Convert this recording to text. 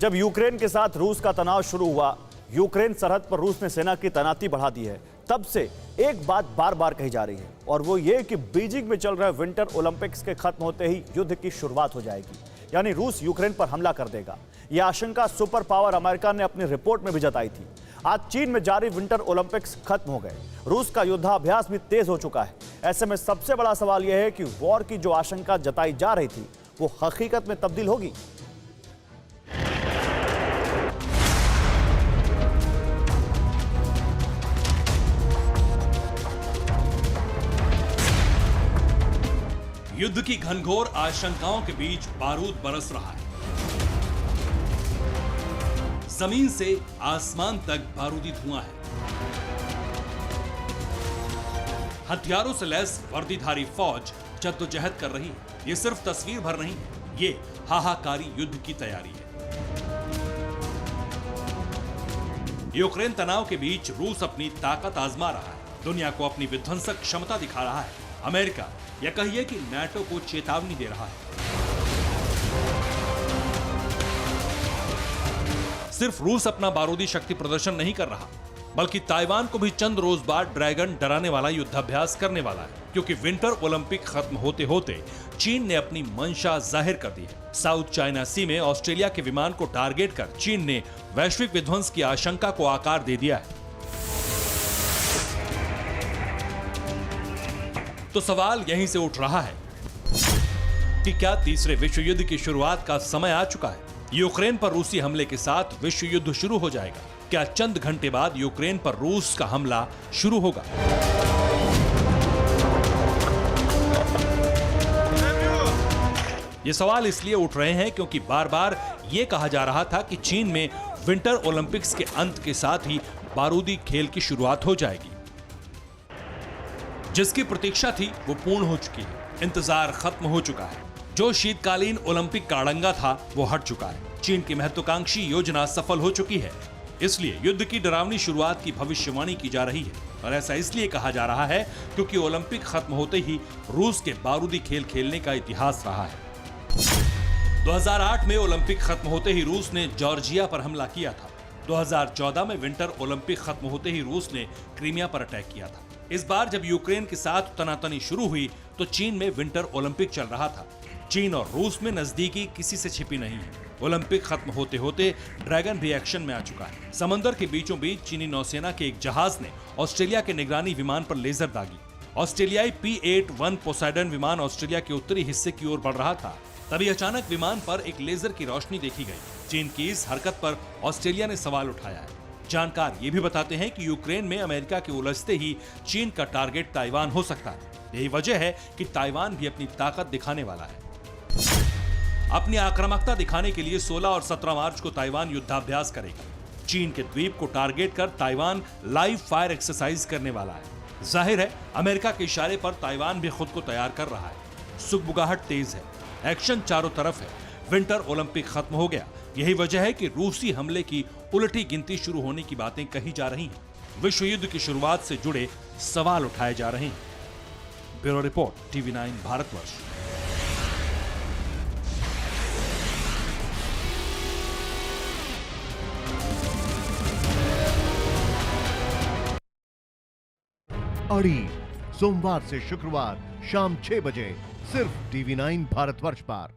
जब यूक्रेन के साथ रूस का तनाव शुरू हुआ, यूक्रेन सरहद पर रूस ने सेना की तैनाती बढ़ा दी है, तब से एक बात बार बार कही जा रही है और वो ये कि बीजिंग में चल रहे विंटर ओलंपिक्स के खत्म होते ही युद्ध की शुरुआत हो जाएगी, यानी रूस यूक्रेन पर हमला कर देगा। यह आशंका सुपर पावर अमेरिका ने अपनी रिपोर्ट में भी जताई थी। आज चीन में जारी विंटर ओलंपिक्स खत्म हो गए, रूस का युद्धाभ्यास भी तेज हो चुका है। ऐसे में सबसे बड़ा सवाल यह है कि वॉर की जो आशंका जताई जा रही थी वो हकीकत में तब्दील होगी। युद्ध की घनघोर आशंकाओं के बीच बारूद बरस रहा है। जमीन से आसमान तक बारूदी धुआं है। हथियारों से लैस वर्दीधारी फौज जद्दोजहद कर रही है। ये सिर्फ तस्वीर भर नहीं है, ये हाहाकारी युद्ध की तैयारी है। यूक्रेन तनाव के बीच रूस अपनी ताकत आजमा रहा है, दुनिया को अपनी विध्वंसक क्षमता दिखा रहा है। अमेरिका या कहिए कि नाटो को चेतावनी दे रहा है। सिर्फ रूस अपना बारूदी शक्ति प्रदर्शन नहीं कर रहा, बल्कि ताइवान को भी चंद रोज बाद ड्रैगन डराने वाला युद्धाभ्यास करने वाला है, क्योंकि विंटर ओलंपिक खत्म होते होते चीन ने अपनी मंशा जाहिर कर दी है। साउथ चाइना सी में ऑस्ट्रेलिया के विमान को टारगेट कर चीन ने वैश्विक विध्वंस की आशंका को आकार दे दिया है। तो सवाल यहीं से उठ रहा है कि क्या तीसरे विश्व युद्ध की शुरुआत का समय आ चुका है? यूक्रेन पर रूसी हमले के साथ विश्व युद्ध शुरू हो जाएगा? क्या चंद घंटे बाद यूक्रेन पर रूस का हमला शुरू होगा? ये सवाल इसलिए उठ रहे हैं क्योंकि बार बार यह कहा जा रहा था कि चीन में विंटर ओलंपिक्स के अंत के साथ ही बारूदी खेल की शुरुआत हो जाएगी। जिसकी प्रतीक्षा थी वो पूर्ण हो चुकी है, इंतजार खत्म हो चुका है। जो शीतकालीन ओलंपिक का अड़ंगा था वो हट चुका है। चीन की महत्वाकांक्षी योजना सफल हो चुकी है। इसलिए युद्ध की डरावनी शुरुआत की भविष्यवाणी की जा रही है, और ऐसा इसलिए कहा जा रहा है क्योंकि ओलंपिक खत्म होते ही रूस के बारूदी खेल खेलने का इतिहास रहा है। 2008 में ओलंपिक खत्म होते ही रूस ने जॉर्जिया पर हमला किया था। 2014 में विंटर ओलंपिक खत्म होते ही रूस ने क्रीमिया पर अटैक किया था। इस बार जब यूक्रेन के साथ तनातनी शुरू हुई तो चीन में विंटर ओलंपिक चल रहा था। चीन और रूस में नजदीकी किसी से छिपी नहीं है। ओलंपिक खत्म होते होते ड्रैगन भी एक्शन में आ चुका है। समंदर के बीचों बीच चीनी नौसेना के एक जहाज ने ऑस्ट्रेलिया के निगरानी विमान पर लेजर दागी। ऑस्ट्रेलियाई P-8-1 पोसाइडन विमान ऑस्ट्रेलिया के उत्तरी हिस्से की ओर बढ़ रहा था, तभी अचानक विमान पर एक लेजर की रोशनी देखी गई। चीन की इस हरकत पर ऑस्ट्रेलिया ने सवाल उठाया है। जानकार ये भी बताते हैं कि यूक्रेन में अमेरिका के उलझते ही चीन का टारगेट ताइवान हो सकता है। यही वजह है कि ताइवान भी अपनी ताकत दिखाने वाला है। अपनी आक्रामकता दिखाने के लिए 16 और 17 मार्च को ताइवान युद्धाभ्यास करेगा। चीन के द्वीप को टारगेट कर ताइवान लाइव फायर एक्सरसाइज करने वाला है। जाहिर है अमेरिका के इशारे पर ताइवान भी खुद को तैयार कर रहा है। सुगबुगाहट तेज है, एक्शन चारों तरफ है। विंटर ओलंपिक खत्म हो गया, यही वजह है कि रूसी हमले की उलटी गिनती शुरू होने की बातें कही जा रही हैं। विश्व युद्ध की शुरुआत से जुड़े सवाल उठाए जा रहे हैं। Bureau report, TV9 Bharatvarsh. अड़ी सोमवार से शुक्रवार शाम 6 बजे सिर्फ TV9 भारतवर्ष पर।